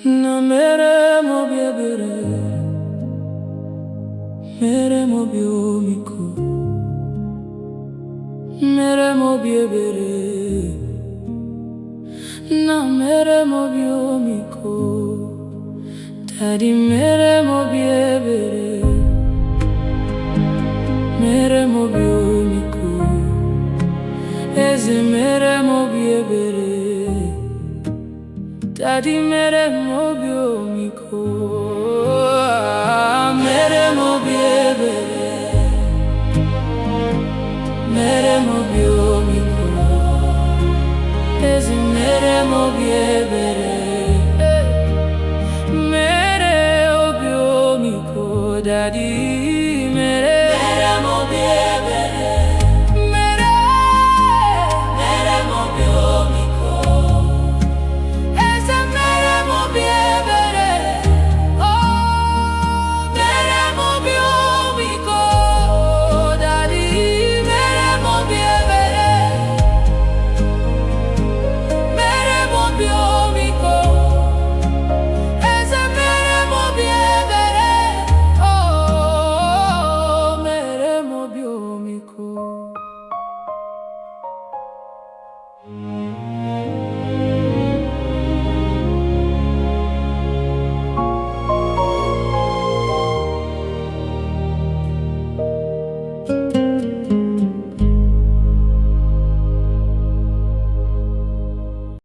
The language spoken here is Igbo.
Na mere mo biebere, mere mo biomiko, mere mo biebere, na mere mo biomiko, daddy mere mo biebere, mere mo biomiko, eze mere mo biebere. Daddy mere mo biomiko, mere mo biebere, mere mo biomiko, eze mere mo biebere.